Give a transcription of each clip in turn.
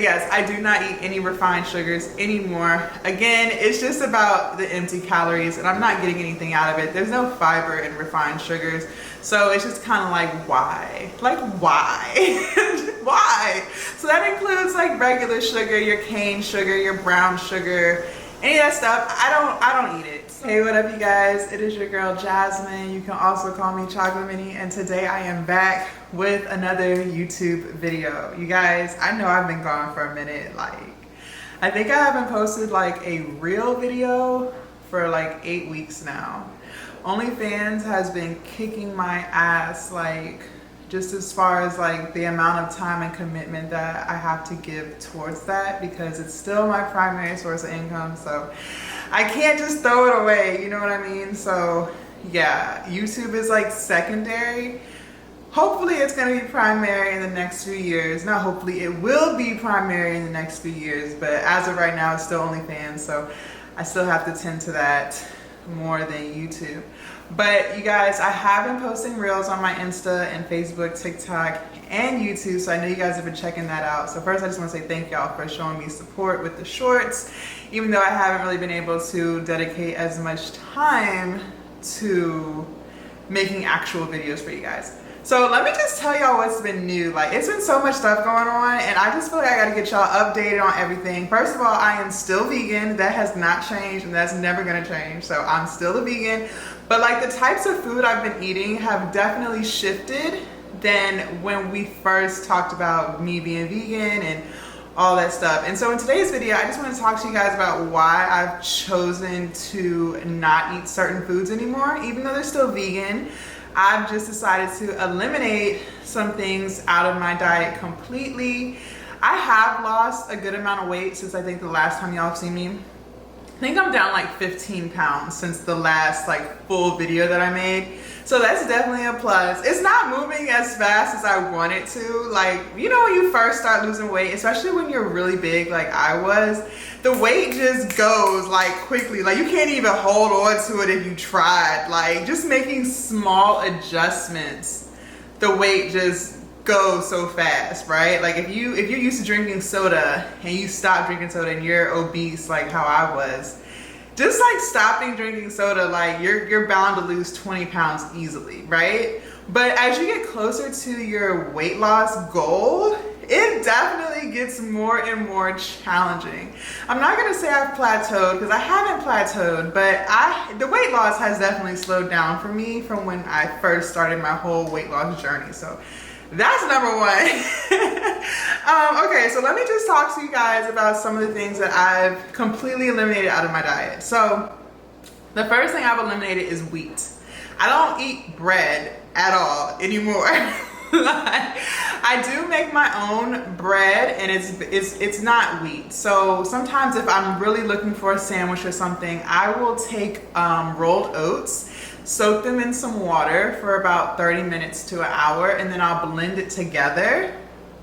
Yes, I do not eat any refined sugars anymore. Again, it's just about the empty calories and I'm not getting anything out of it. There's no fiber in refined sugars. So it's just kind of like, why? Like, why? Why? So that includes like regular sugar, your cane sugar, your brown sugar, any of that stuff. I don't eat it. Hey, what up you guys? It is your girl Jasmine. You can also call me Chocolate Mini, and today I am back with another YouTube video. You guys, I know I've been gone for a minute. Like, I think I haven't posted like a real video for like 8 weeks now. OnlyFans has been kicking my ass, like just as far as like the amount of time and commitment that I have to give towards that, because it's still my primary source of income. So I can't just throw it away, you know what I mean? So yeah, YouTube is like secondary. Hopefully it's gonna be primary in the next few years. Not hopefully, it will be primary in the next few years, but as of right now, it's still OnlyFans, so I still have to tend to that more than YouTube. But you guys, I have been posting reels on my Insta and Facebook, TikTok, and YouTube, so I know you guys have been checking that out. So first, I just want to say thank y'all for showing me support with the shorts, even though I haven't really been able to dedicate as much time to making actual videos for you guys. So let me just tell y'all what's been new. Like, it's been so much stuff going on, and I just feel like I gotta get y'all updated on everything. First of all, I am still vegan. That has not changed, and that's never gonna change. So I'm still a vegan. But like, the types of food I've been eating have definitely shifted than when we first talked about me being vegan and all that stuff. And so in today's video, I just want to talk to you guys about why I've chosen to not eat certain foods anymore, even though they're still vegan. I've just decided to eliminate some things out of my diet completely. I have lost a good amount of weight since I think the last time y'all have seen me. I think I'm down like 15 pounds since the last like full video that I made. So that's definitely a plus. It's not moving as fast as I want it to. Like, you know, when you first start losing weight, especially when you're really big like I was, the weight just goes like quickly. Like, you can't even hold on to it if you tried. Like, just making small adjustments, the weight just goes so fast, right? Like, if you're used to drinking soda and you stop drinking soda and you're obese like how I was, just like stopping drinking soda, like you're bound to lose 20 pounds easily, right? But as you get closer to your weight loss goal, it definitely gets more and more challenging. I'm not gonna say I've plateaued, because I haven't plateaued, but the weight loss has definitely slowed down for me from when I first started my whole weight loss journey. So that's number one. Okay, so let me just talk to you guys about some of the things that I've completely eliminated out of my diet. So the first thing I've eliminated is wheat. I don't eat bread at all anymore. I do make my own bread, and it's not wheat. So sometimes if I'm really looking for a sandwich or something, I will take rolled oats, soak them in some water for about 30 minutes to an hour, and then I'll blend it together.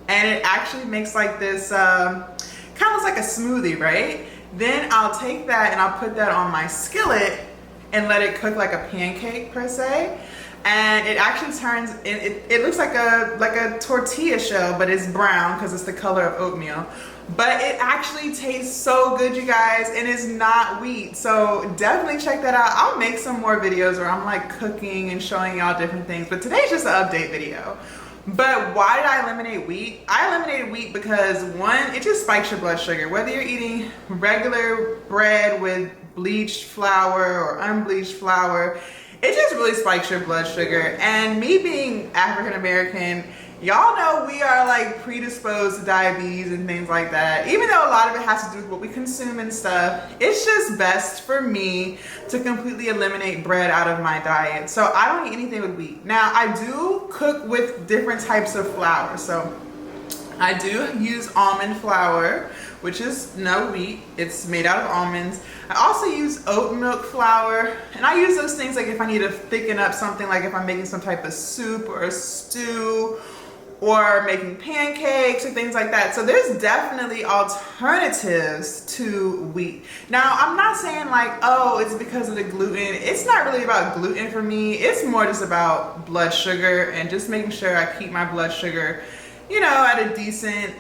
And it actually makes like this, kind of looks like a smoothie, right? Then I'll take that and I'll put that on my skillet and let it cook like a pancake per se. And it actually turns, it looks like a tortilla shell, but it's brown because it's the color of oatmeal. But it actually tastes so good, you guys, and it's not wheat. So definitely check that out. I'll make some more videos where I'm like cooking and showing y'all different things, but today's just an update video. But why did I eliminate wheat? I eliminated wheat because, one, it just spikes your blood sugar. Whether you're eating regular bread with bleached flour or unbleached flour, it just really spikes your blood sugar. And me being African American, y'all know we are like predisposed to diabetes and things like that. Even though a lot of it has to do with what we consume and stuff, it's just best for me to completely eliminate bread out of my diet. So I don't eat anything with wheat. Now, I do cook with different types of flour. So I do use almond flour, which is no wheat. It's made out of almonds. I also use oat milk flour, and I use those things like if I need to thicken up something, like if I'm making some type of soup or a stew or making pancakes or things like that. So there's definitely alternatives to wheat. Now, I'm not saying like, oh, it's because of the gluten. It's not really about gluten for me. It's more just about blood sugar and just making sure I keep my blood sugar, you know, at a decent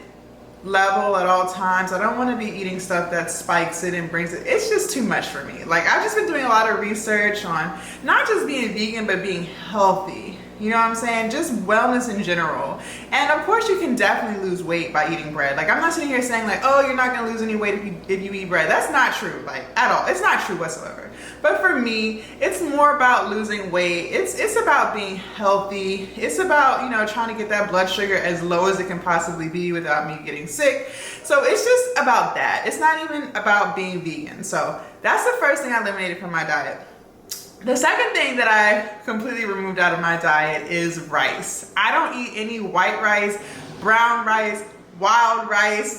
level at all times. I don't want to be eating stuff that spikes it and brings it. It's just too much for me. Like, I've just been doing a lot of research on not just being vegan, but being healthy. You know what I'm saying? Just wellness in general. And of course you can definitely lose weight by eating bread. Like, I'm not sitting here saying like, oh, you're not gonna lose any weight if you eat bread. That's not true, like, at all. It's not true whatsoever. But for me, it's more about losing weight. It's about being healthy. It's about, you know, trying to get that blood sugar as low as it can possibly be without me getting sick. So it's just about that. It's not even about being vegan. So that's the first thing I eliminated from my diet. The second thing that I completely removed out of my diet is rice. I don't eat any white rice, brown rice, wild rice,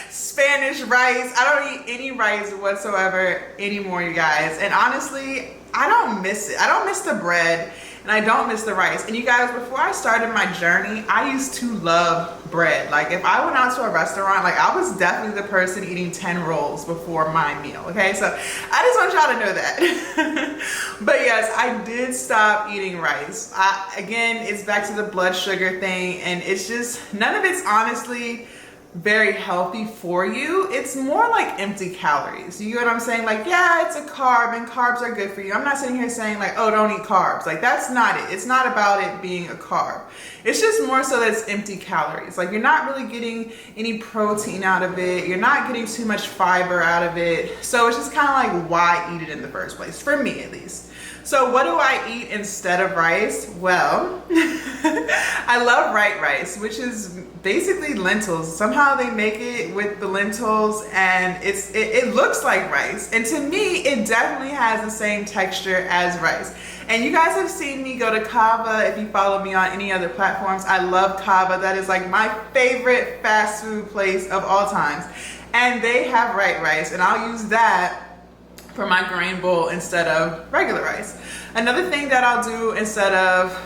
Spanish rice. I don't eat any rice whatsoever anymore, you guys. And honestly, I don't miss it. I don't miss the bread and I don't miss the rice. And you guys, before I started my journey, I used to love bread. Like, if I went out to a restaurant, like, I was definitely the person eating 10 rolls before my meal, okay? So I just want y'all to know that. But yes, I did stop eating rice. Again, it's back to the blood sugar thing, and it's just, none of it's honestly very healthy for you. It's more like empty calories. You get what I'm saying? Like, yeah, it's a carb and carbs are good for you. I'm not sitting here saying like, oh, don't eat carbs. Like, that's not it. It's not about it being a carb. It's just more so that it's empty calories. Like, you're not really getting any protein out of it. You're not getting too much fiber out of it. So it's just kind of like, why eat it in the first place? For me, at least. So what do I eat instead of rice? Well, I love white rice, which is basically lentils. Somehow they make it with the lentils and it looks like rice. And to me, it definitely has the same texture as rice. And you guys have seen me go to Cava. If you follow me on any other platforms, I love Cava. That is like my favorite fast food place of all times. And they have white rice, and I'll use that for my grain bowl instead of regular rice. Another thing that I'll do instead of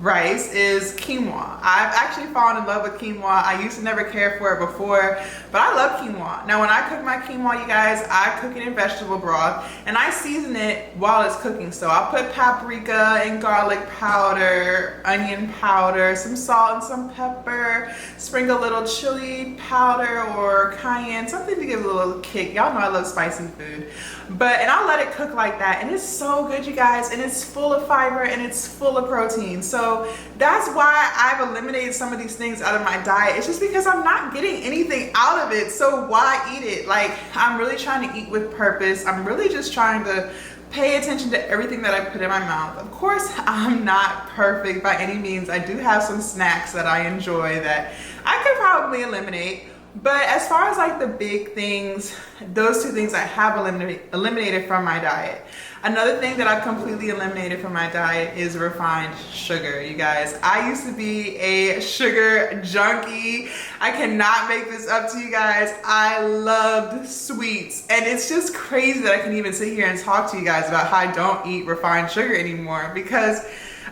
rice is quinoa. I've actually fallen in love with quinoa. I used to never care for it before, but I love quinoa. Now, when I cook my quinoa, you guys, I cook it in vegetable broth and I season it while it's cooking. So I'll put paprika and garlic powder, onion powder, some salt and some pepper, sprinkle a little chili powder or cayenne, something to give it a little kick. Y'all know I love spicy food. And I'll let it cook like that, and it's so good, you guys, and it's full of fiber and it's full of protein. So that's why I've eliminated some of these things out of my diet. It's just because I'm not getting anything out of it, so why eat it? Like, I'm really trying to eat with purpose. I'm really just trying to pay attention to everything that I put in my mouth. Of course, I'm not perfect by any means. I do have some snacks that I enjoy that I could probably eliminate. But as far as like the big things, those two things I have eliminated from my diet. Another thing that I've completely eliminated from my diet is refined sugar, you guys. I used to be a sugar junkie. I cannot make this up to you guys. I loved sweets. And it's just crazy that I can even sit here and talk to you guys about how I don't eat refined sugar anymore, because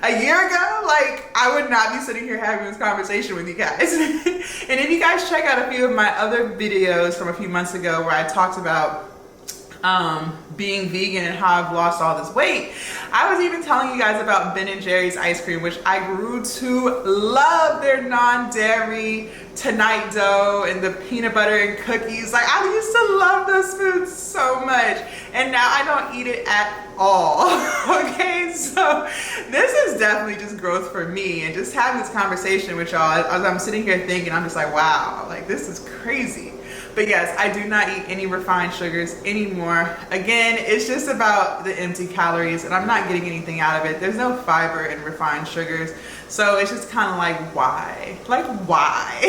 a year ago, like, I would not be sitting here having this conversation with you guys. And if you guys check out a few of my other videos from a few months ago where I talked about being vegan and how I've lost all this weight, I was even telling you guys about Ben & Jerry's ice cream, which I grew to love their non-dairy tonight dough and the peanut butter and cookies. Like, I used to love those foods so much, and now I don't eat it at all. Okay, so this is definitely just growth for me, and just having this conversation with y'all as I'm sitting here thinking, I'm just like, wow, like, this is crazy. But yes, I do not eat any refined sugars anymore. Again, it's just about the empty calories, and I'm not getting anything out of it. There's no fiber in refined sugars. So it's just kind of like, why? Like, why?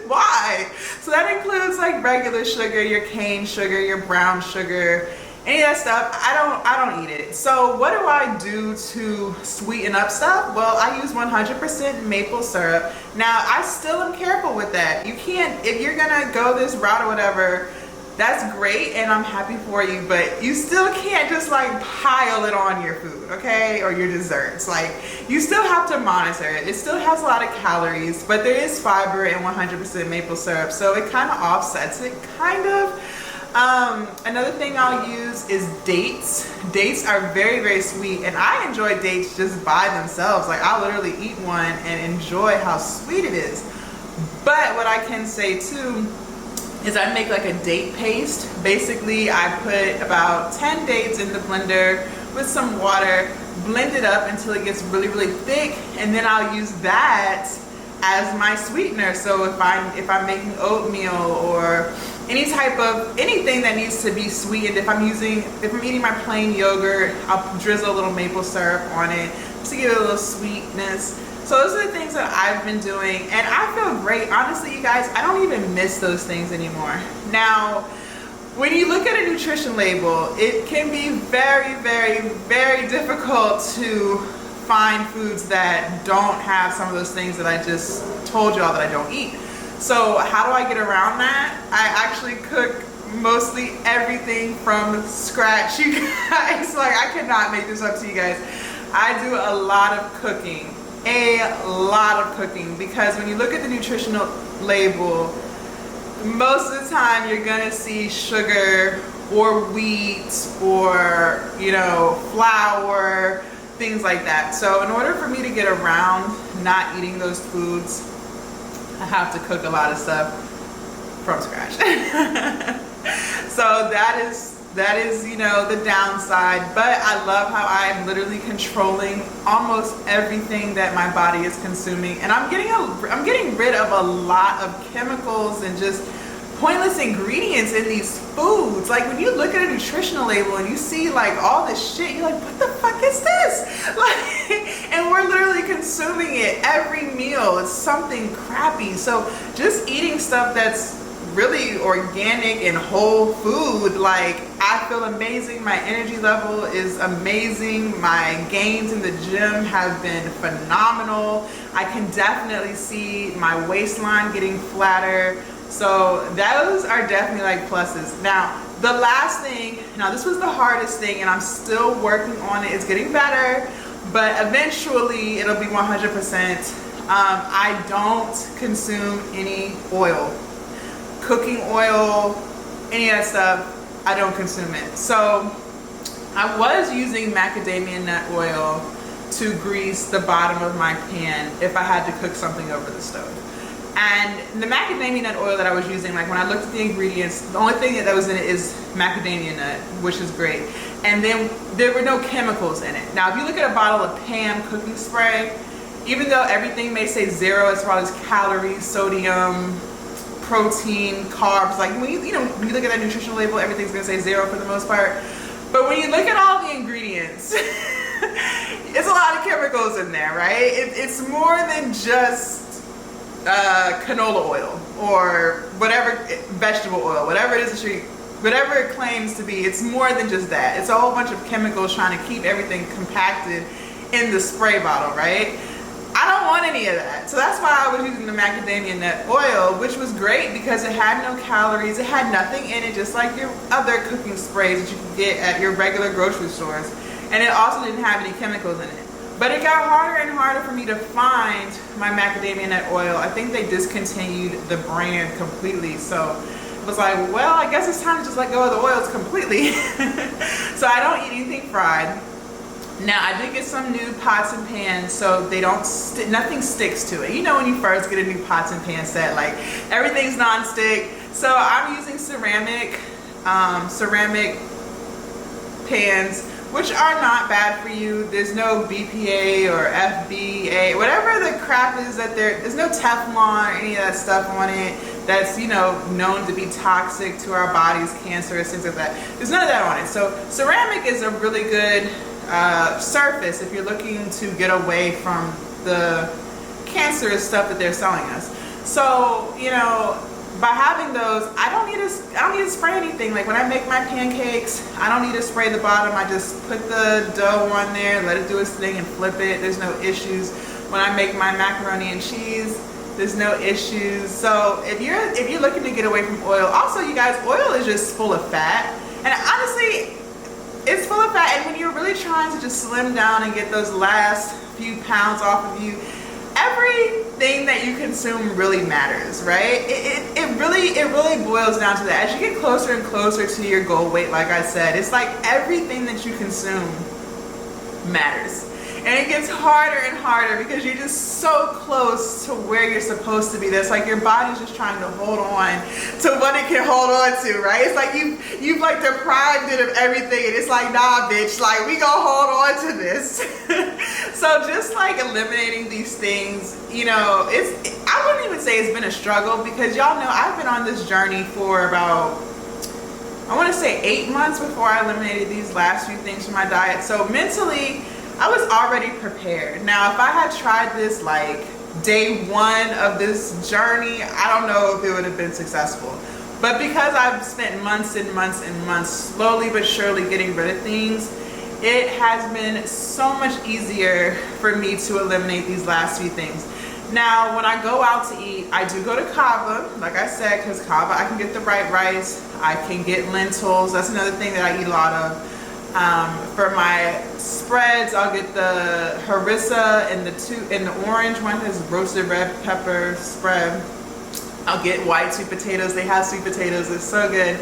Why? So that includes like regular sugar, your cane sugar, your brown sugar, any of that stuff. I don't eat it. So what do I do to sweeten up stuff? Well, I use 100% maple syrup. Now, I still am careful with that. You can't, if you're gonna go this route or whatever, that's great and I'm happy for you, but you still can't just like pile it on your food, okay? Or your desserts. Like, you still have to monitor it. It still has a lot of calories, but there is fiber in 100% maple syrup, so it kind of offsets it, kind of. Another thing I'll use is dates. Dates are very, very sweet, and I enjoy dates just by themselves. Like, I'll literally eat one and enjoy how sweet it is. But what I can say too is I make like a date paste. Basically, I put about 10 dates in the blender with some water, blend it up until it gets really, really thick, and then I'll use that as my sweetener. So if I'm making oatmeal or anything that needs to be sweetened, if I'm eating my plain yogurt, I'll drizzle a little maple syrup on it just to give it a little sweetness. So those are the things that I've been doing, and I feel great. Honestly, you guys, I don't even miss those things anymore. Now, when you look at a nutrition label, it can be very, very, very difficult to find foods that don't have some of those things that I just told y'all that I don't eat. So how do I get around that? I actually cook mostly everything from scratch, you guys. Like, I cannot make this up to you guys. I do a lot of cooking. Because when you look at the nutritional label, most of the time you're gonna see sugar or wheat or, you know, flour, things like that. So in order for me to get around not eating those foods, I have to cook a lot of stuff from scratch. So that is, you know, the downside, but I love how I'm literally controlling almost everything that my body is consuming, and I'm getting rid of a lot of chemicals and just pointless ingredients in these foods. Like, when you look at a nutritional label and you see like all this shit, you're like, what the fuck is this? Like, and we're literally consuming it every meal. It's something crappy. So just eating stuff that's really organic and whole food, like, I feel amazing. My energy level is amazing. My gains in the gym have been phenomenal. I can definitely see my waistline getting flatter. So those are definitely like pluses. Now, the last thing, now this was the hardest thing and I'm still working on it. It's getting better, but eventually it'll be 100%. I don't consume any oil. Cooking oil, any of that stuff, I don't consume it. So I was using macadamia nut oil to grease the bottom of my pan if I had to cook something over the stove. And the macadamia nut oil that I was using, like when I looked at the ingredients, the only thing that was in it is macadamia nut, which is great. And then there were no chemicals in it. Now, if you look at a bottle of Pam cooking spray, even though everything may say 0 as far as calories, sodium, protein, carbs, like when you look at that nutritional label, everything's gonna say 0 for the most part. But when you look at all the ingredients, it's a lot of chemicals in there, right? It's more than just canola oil or whatever, vegetable oil, whatever it is whatever it claims to be. It's more than just that. It's a whole bunch of chemicals trying to keep everything compacted in the spray bottle, right? I don't want any of that. So that's why I was using the macadamia nut oil, which was great because it had no calories. It had nothing in it, just like your other cooking sprays that you can get at your regular grocery stores. And it also didn't have any chemicals in it. But it got harder and harder for me to find my macadamia nut oil. I think they discontinued the brand completely. So it was like, well, I guess it's time to just let go of the oils completely. So I don't eat anything fried. Now, I did get some new pots and pans, so they don't, nothing sticks to it. You know when you first get a new pots and pan set, like everything's non-stick. So I'm using ceramic pans, which are not bad for you. There's no BPA or FBA, whatever the crap is that there's no Teflon or any of that stuff on it that's, you know, known to be toxic to our bodies, cancerous, things like that. There's none of that on it. So ceramic is a really good surface if you're looking to get away from the cancerous stuff that they're selling us. So, you know, by having those, I don't need to spray anything. Like when I make my pancakes, I don't need to spray the bottom. I just put the dough on there, let it do its thing and flip it. There's no issues. When I make my macaroni and cheese, there's no issues. So if you're looking to get away from oil, also you guys, oil is just full of fat. And honestly, it's full of fat, and when you're really trying to just slim down and get those last few pounds off of you, everything that you consume really matters, right? It really boils down to that. As you get closer and closer to your goal weight, like I said, it's like everything that you consume matters. And it gets harder and harder because you're just so close to where you're supposed to be. That's like your body's just trying to hold on to what it can hold on to, right? It's like you've like deprived it of everything, and it's like, nah, bitch, like we gonna hold on to this. So just like eliminating these things, you know, I wouldn't even say it's been a struggle, because y'all know I've been on this journey for about, I want to say 8 months before I eliminated these last few things from my diet. So mentally, I was already prepared. Now, if I had tried this like day one of this journey, I don't know if it would have been successful. But because I've spent months and months and months slowly but surely getting rid of things, it has been so much easier for me to eliminate these last few things. Now, when I go out to eat, I do go to Kava, like I said, because Kava, I can get the right rice, I can get lentils. That's another thing that I eat a lot of. For my spreads, I'll get the harissa and the orange one is roasted red pepper spread. I'll get white sweet potatoes. They have sweet potatoes. It's so good.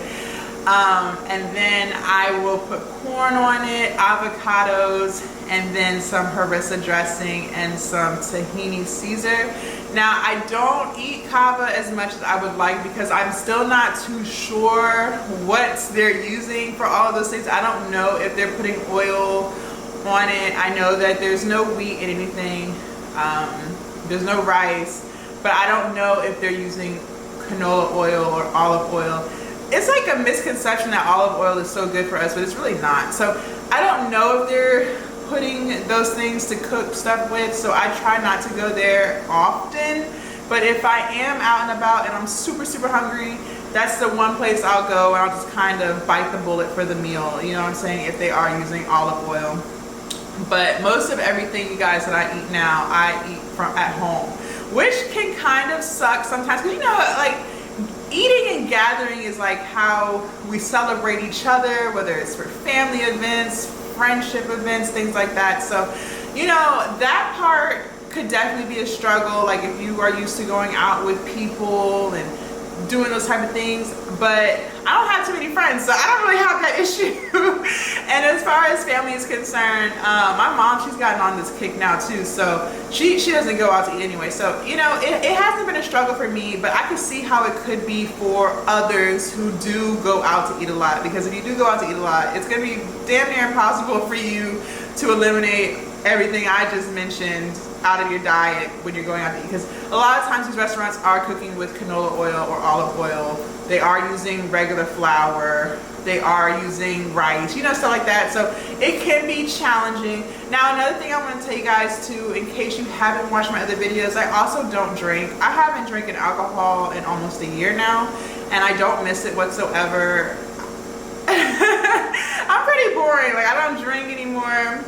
And then I will put corn on it, avocados, and then some harissa dressing and some tahini Caesar. Now, I don't eat Kava as much as I would like, because I'm still not too sure what they're using for all of those things. I don't know if they're putting oil on it. I know that there's no wheat in anything. There's no rice, but I don't know if they're using canola oil or olive oil. It's like a misconception that olive oil is so good for us, but it's really not. So I don't know if they're putting those things to cook stuff with, so I try not to go there often. But if I am out and about and I'm super, super hungry, that's the one place I'll go, and I'll just kind of bite the bullet for the meal. You know what I'm saying? If they are using olive oil. But most of everything, you guys, that I eat now, I eat from at home, which can kind of suck sometimes. Because, you know, like, eating and gathering is like how we celebrate each other, whether it's for family events, friendship events, things like that. So, you know, that part could definitely be a struggle, like if you are used to going out with people and doing those type of things. But I don't have too many friends, so I don't really have that issue. And as far as family is concerned, my mom, she's gotten on this kick now too, so she doesn't go out to eat anyway. So, you know, it hasn't been a struggle for me, but I can see how it could be for others who do go out to eat a lot. Because if you do go out to eat a lot, it's going to be damn near impossible for you to eliminate everything I just mentioned out of your diet when you're going out to eat. Because a lot of times these restaurants are cooking with canola oil or olive oil. They are using regular flour. They are using rice, you know, stuff like that. So it can be challenging. Now, another thing I want to tell you guys too, in case you haven't watched my other videos, I also don't drink. I haven't drinking alcohol in almost a year now, and I don't miss it whatsoever. I'm pretty boring. Like, I don't drink anymore.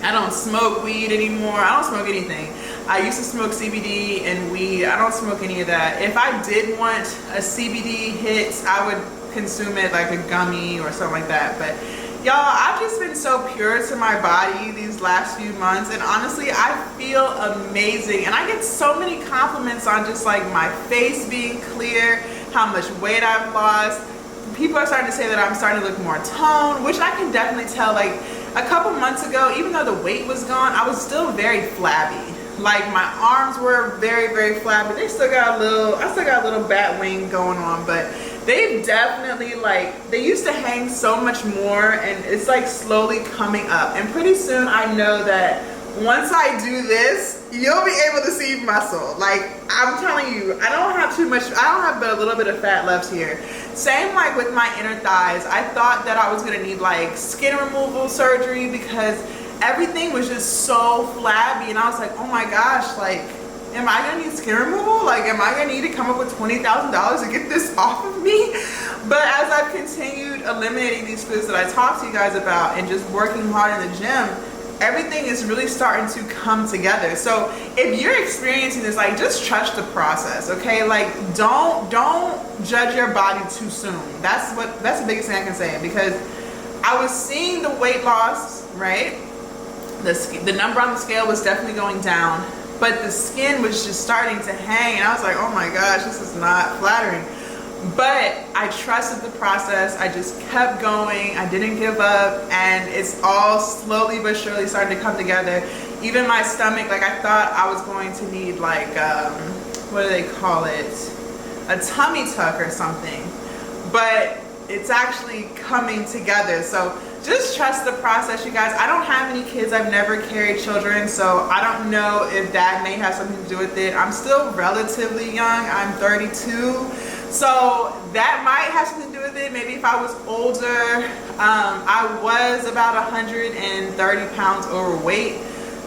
I don't smoke weed anymore. I don't smoke anything. I used to smoke CBD and weed. I don't smoke any of that. If I did want a CBD hit, I would consume it like a gummy or something like that. But y'all, I've just been so pure to my body these last few months, and honestly, I feel amazing. And I get so many compliments on just like my face being clear, how much weight I've lost. People are starting to say that I'm starting to look more toned, which I can definitely tell. Like, a couple months ago, even though the weight was gone, I was still very flabby. Like, my arms were very, very flabby. They still got I still got a little bat wing going on, but they've definitely, like, they used to hang so much more, and it's like slowly coming up. And pretty soon I know that once I do this, you'll be able to see muscle. Like, I'm telling you, I don't have too much, I don't have but a little bit of fat left here. Same like with my inner thighs. I thought that I was gonna need like skin removal surgery because everything was just so flabby, and I was like, oh my gosh, like, am I gonna need skin removal? Like, am I gonna need to come up with $20,000 to get this off of me? But as I've continued eliminating these foods that I talked to you guys about and just working hard in the gym, everything is really starting to come together. So if you're experiencing this, like, just trust the process, okay? Like, don't judge your body too soon. That's the biggest thing I can say, because I was seeing the weight loss, right? The number on the scale was definitely going down, but the skin was just starting to hang, and I was like, oh my gosh, this is not flattering. But I trusted the process. I just kept going. I didn't give up, and it's all slowly but surely starting to come together. Even my stomach, like I thought I was going to need like, what do they call it? A tummy tuck or something. But it's actually coming together. So just trust the process, you guys. I don't have any kids. I've never carried children, so I don't know if that may have something to do with it. I'm still relatively young. I'm 32. So that might have something to do with it. Maybe if I was older. I was about 130 pounds overweight.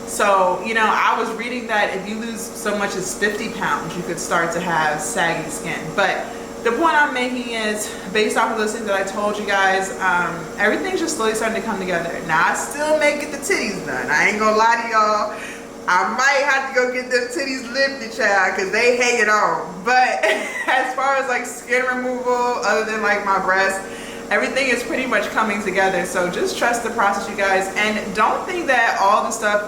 So, you know, I was reading that if you lose so much as 50 pounds, you could start to have saggy skin. But the point I'm making is, based off of those things that I told you guys, everything's just slowly starting to come together. Now, I still may get the titties done. I ain't gonna lie to y'all. I might have to go get them titties lifted, child, because they hanging on. But as far as like skin removal, other than like my breasts, everything is pretty much coming together. So just trust the process, you guys. And don't think that all the stuff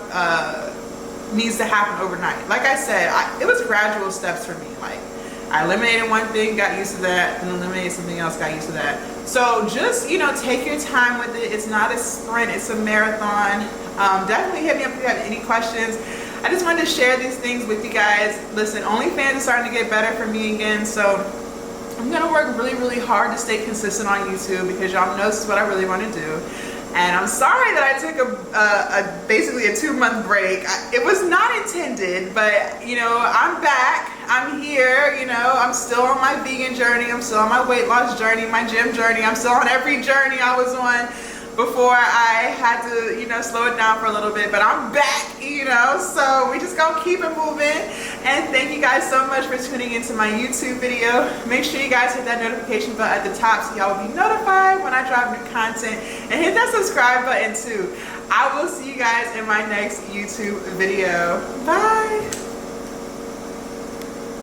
needs to happen overnight. Like I said, it was gradual steps for me. Like, I eliminated one thing, got used to that, and eliminated something else, got used to that. So just, you know, take your time with it. It's not a sprint, it's a marathon. Definitely hit me up if you have any questions. I just wanted to share these things with you guys. Listen, OnlyFans is starting to get better for me again, so I'm gonna work really, really hard to stay consistent on YouTube, because y'all know this is what I really want to do. And I'm sorry that I took basically a 2-month break. It was not intended, but you know, I'm back. I'm here, you know, I'm still on my vegan journey. I'm still on my weight loss journey, my gym journey. I'm still on every journey I was on before I had to, you know, slow it down for a little bit. But I'm back, you know, so we just gonna keep it moving. And thank you guys so much for tuning into my YouTube video. Make sure you guys hit that notification button at the top so y'all will be notified when I drop new content. And hit that subscribe button too. I will see you guys in my next YouTube video. Bye.